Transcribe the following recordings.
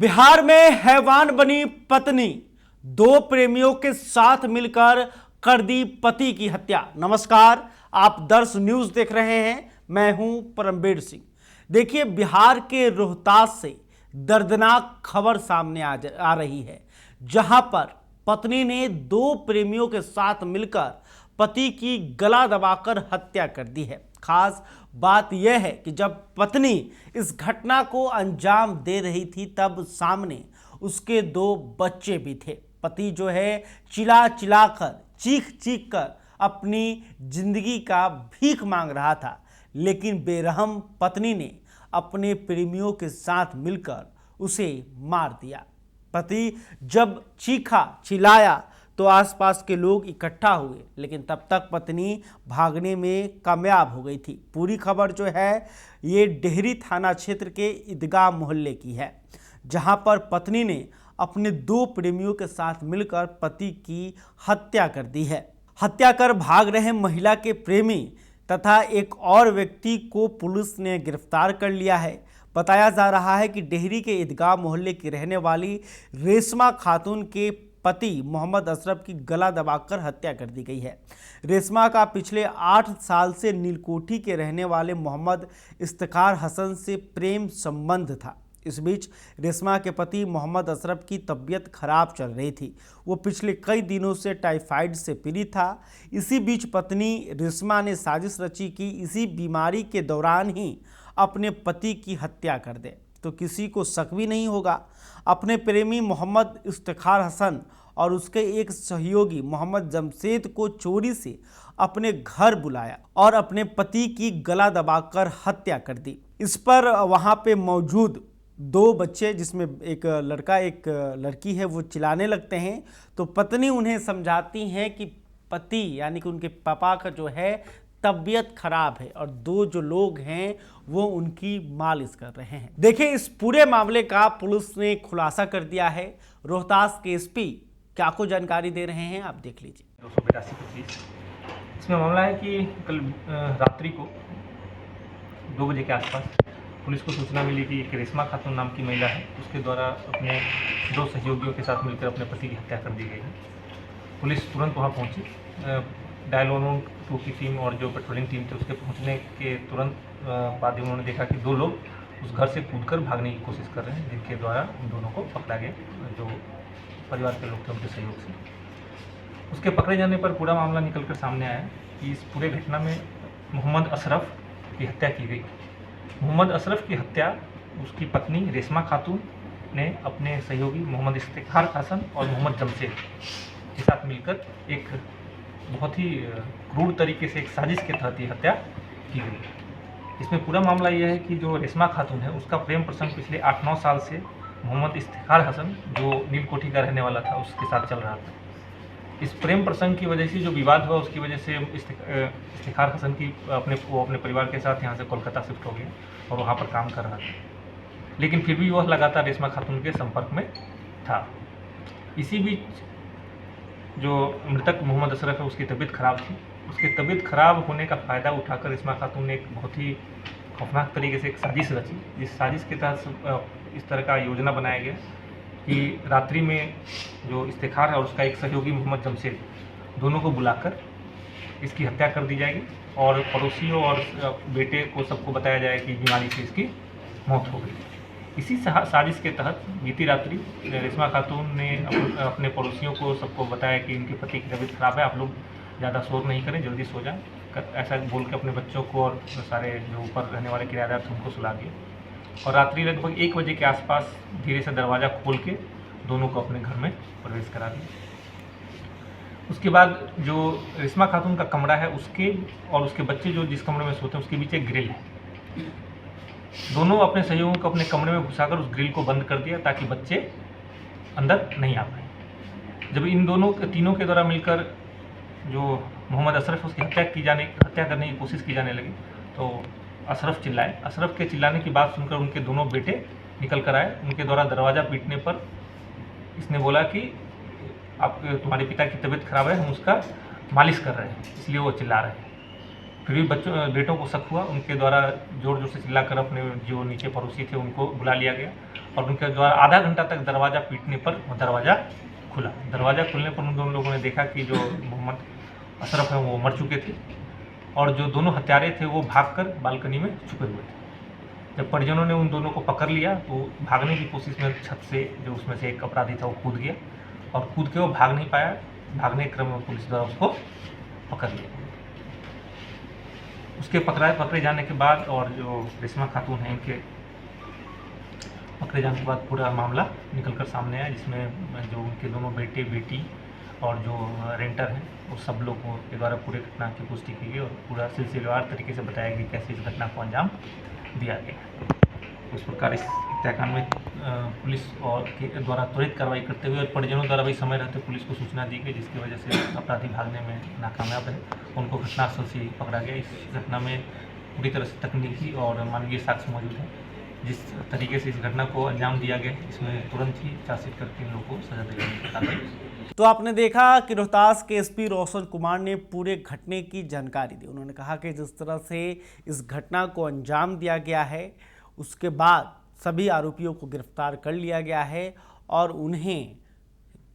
बिहार में हैवान बनी पत्नी, दो प्रेमियों के साथ मिलकर कर दी पति की हत्या। नमस्कार, आप दर्श न्यूज देख रहे हैं, मैं हूं परमवीर सिंह। देखिए, बिहार के रोहतास से दर्दनाक खबर सामने आ रही है, जहां पर पत्नी ने दो प्रेमियों के साथ मिलकर पति की गला दबाकर हत्या कर दी है। खास बात यह है कि जब पत्नी इस घटना को अंजाम दे रही थी, तब सामने उसके दो बच्चे भी थे। पति जो है चिल्ला चिल्ला कर, चीख चीख कर अपनी जिंदगी का भीख मांग रहा था, लेकिन बेरहम पत्नी ने अपने प्रेमियों के साथ मिलकर उसे मार दिया। पति जब चीखा चिल्लाया तो आसपास के लोग इकट्ठा हुए, लेकिन तब तक पत्नी भागने में कामयाब हो गई थी। पूरी खबर जो है ये डेहरी थाना क्षेत्र के ईदगाह मोहल्ले की है, जहां पर पत्नी ने अपने दो प्रेमियों के साथ मिलकर पति की हत्या कर दी है। हत्या कर भाग रहे महिला के प्रेमी तथा एक और व्यक्ति को पुलिस ने गिरफ्तार कर लिया है। बताया जा रहा है कि डेहरी के ईदगाह मोहल्ले की रहने वाली रेशमा खातून के पति मोहम्मद अशरफ की गला दबाकर हत्या कर दी गई है। रेशमा का पिछले 8 साल से नीलकोठी के रहने वाले मोहम्मद इफ्तिखार हसन से प्रेम संबंध था। इस बीच रेशमा के पति मोहम्मद अशरफ की तबीयत खराब चल रही थी। वो पिछले कई दिनों से टाइफाइड से पीड़ित था। इसी बीच पत्नी रेशमा ने साजिश रची कि इसी बीमारी के दौरान ही अपने पति की हत्या कर दे तो किसी को शक भी नहीं होगा। अपने प्रेमी मोहम्मद इफ्तिखार हसन और उसके एक सहयोगी मोहम्मद जमशेद को चोरी से अपने घर बुलाया और अपने पति की गला दबाकर हत्या कर दी। इस पर वहां पे मौजूद दो बच्चे, जिसमें एक लड़का एक लड़की है, वो चिल्लाने लगते हैं। तो पत्नी उन्हें समझाती है कि पति यानी कि उनके पापा का जो है तबीयत खराब है और दो जो लोग हैं वो उनकी मालिश कर रहे हैं। देखिए, इस पूरे मामले का पुलिस ने खुलासा कर दिया है। रोहतास के एसपी क्या को जानकारी दे रहे हैं, आप देख लीजिए। 282-25 इसमें मामला है कि कल रात्रि को 2 बजे के आसपास पुलिस को सूचना मिली कि एक रेशमा खातून नाम की महिला है, उसके द्वारा अपने दो सहयोगियों के साथ मिलकर अपने पति की हत्या कर दी गई है। पुलिस तुरंत वहां पहुंची। डायल 112 की टीम और जो पेट्रोलिंग टीम थी, उसके पहुंचने के तुरंत बाद ही उन्होंने देखा कि दो लोग उस घर से कूदकर भागने की कोशिश कर रहे हैं, जिनके द्वारा उन दोनों को पकड़ा गया, जो परिवार के लोग थे उनके सहयोग से। उसके पकड़े जाने पर पूरा मामला निकलकर सामने आया कि इस पूरे घटना में मोहम्मद अशरफ की हत्या की गई। मोहम्मद अशरफ की हत्या उसकी पत्नी रेशमा खातून ने अपने सहयोगी मोहम्मद इफ्तिखार हसन और मोहम्मद जमशेद के साथ मिलकर एक बहुत ही क्रूर तरीके से एक साजिश के तहत ये हत्या की गई। इसमें पूरा मामला यह है कि जो रेशमा खातून है, उसका प्रेम प्रसंग पिछले 8-9 साल से मोहम्मद इफ्तिखार हसन, जो नीलकोठी का रहने वाला था, उसके साथ चल रहा था। इस प्रेम प्रसंग की वजह से जो विवाद हुआ, उसकी वजह से इफ्तिखार हसन की अपने परिवार के साथ यहाँ से कोलकाता शिफ्ट हो गया और वहाँ पर काम कर रहा था, लेकिन फिर भी वह लगातार रेशमा खातून के संपर्क में था। इसी बीच जो मृतक मोहम्मद अशरफ है, उसकी तबीयत खराब थी। उसकी तबीयत खराब होने का फ़ायदा उठाकर रेशमा खातून ने एक बहुत ही खौफनाक तरीके से एक साजिश रची। जिस साजिश के तहत इस तरह का योजना बनाया गया कि रात्रि में जो इफ्तिखार है और उसका एक सहयोगी मोहम्मद जमशेद, दोनों को बुलाकर इसकी हत्या कर दी जाएगी और पड़ोसियों और बेटे को सबको बताया जाए कि बीमारी से इसकी मौत हो गई। इसी साजिश के तहत बीती रात्रि रेशमा खातून ने अपने पड़ोसियों को सबको बताया कि इनके पति की तबीयत खराब है, आप लोग ज़्यादा शोर नहीं करें, जल्दी सो जाएं। ऐसा बोल के अपने बच्चों को और सारे जो ऊपर रहने वाले किराएदार थे उनको सुला दिए और रात्रि लगभग 1 बजे के आसपास धीरे से दरवाज़ा खोल के दोनों को अपने घर में प्रवेश करा दिया। उसके बाद जो रेशमा खातून का कमरा है, उसके और उसके बच्चे जो जिस कमरे में सोते हैं, उसके बीच एक ग्रिल है। दोनों अपने सहयोगियों को अपने कमरे में घुसाकर उस ग्रिल को बंद कर दिया ताकि बच्चे अंदर नहीं आ पाए। जब इन तीनों के द्वारा मिलकर जो मोहम्मद अशरफ, उसकी हत्या करने की कोशिश की जाने लगी, तो अशरफ चिल्लाए। अशरफ के चिल्लाने की बात सुनकर उनके दोनों बेटे निकल कर आए। उनके द्वारा दरवाज़ा पीटने पर इसने बोला कि आप, तुम्हारे पिता की तबीयत खराब है, हम उसका मालिश कर रहे हैं, इसलिए वो चिल्ला रहे हैं। फिर भी बेटों को शक हुआ, उनके द्वारा जोर जोर से चिल्लाकर अपने जो नीचे पड़ोसी थे उनको बुला लिया गया और उनके द्वारा आधा घंटा तक दरवाज़ा पीटने पर दरवाज़ा खुला। दरवाज़ा खुलने पर उन दोनों लोगों ने देखा कि जो मोहम्मद अशरफ है वो मर चुके थे और जो दोनों हत्यारे थे वो भागकर बालकनी में छुपे हुए थे। जब परिजनों ने उन दोनों को पकड़ लिया तो भागने की कोशिश में छत से जो उसमें से एक अपराधी था वो कूद गया और कूद के वो भाग नहीं पाया। भागने के क्रम में पुलिस द्वारा उसको पकड़ लिया। उसके पकड़े जाने के बाद और जो रेशमा खातून है इनके पकड़े जाने के बाद पूरा मामला निकलकर सामने आया, जिसमें जो उनके दोनों बेटे बेटी और जो रेंटर हैं वो सब लोगों के द्वारा पूरे घटना की पुष्टि की गई और पूरा सिलसिलेवार तरीके से बताया कि कैसे इस घटना को अंजाम दिया गया। उस प्रकार इस हत्याकांड में पुलिस और के द्वारा त्वरित कार्रवाई करते हुए और परिजनों द्वारा भी समय रहते पुलिस को सूचना दी गई, जिसकी वजह से अपराधी भागने में नाकामयाब रहे। उनको घटनास्थल से पकड़ा गया। इस घटना में पूरी तरह से तकनीकी और मानवीय साक्ष्य मौजूद है। जिस तरीके से इस घटना को अंजाम दिया गया इसमें तुरंत ही चार्जशीट करके इन लोगों को सजा दिलाने की। तो आपने देखा कि रोहतास के एसपी रोशन कुमार ने पूरे घटने की जानकारी दी। उन्होंने कहा कि जिस तरह से इस घटना को अंजाम दिया गया है उसके बाद सभी आरोपियों को गिरफ्तार कर लिया गया है और उन्हें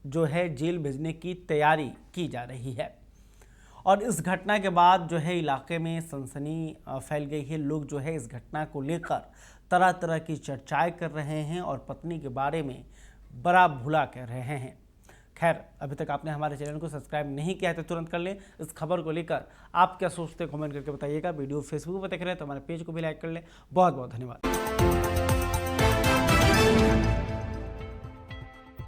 जो है जेल भेजने की तैयारी की जा रही है। और इस घटना के बाद जो है इलाके में सनसनी फैल गई है। लोग जो है इस घटना को लेकर तरह तरह की चर्चाएं कर रहे हैं और पत्नी के बारे में बड़ा भुला कह रहे हैं। खैर, अभी तक आपने हमारे चैनल को सब्सक्राइब नहीं किया है तो तुरंत कर लें। इस खबर को लेकर आप क्या सोचते हैं कमेंट करके बताइएगा। वीडियो फेसबुक पर देख रहे हैं तो हमारे पेज को भी लाइक कर लें। बहुत बहुत धन्यवाद।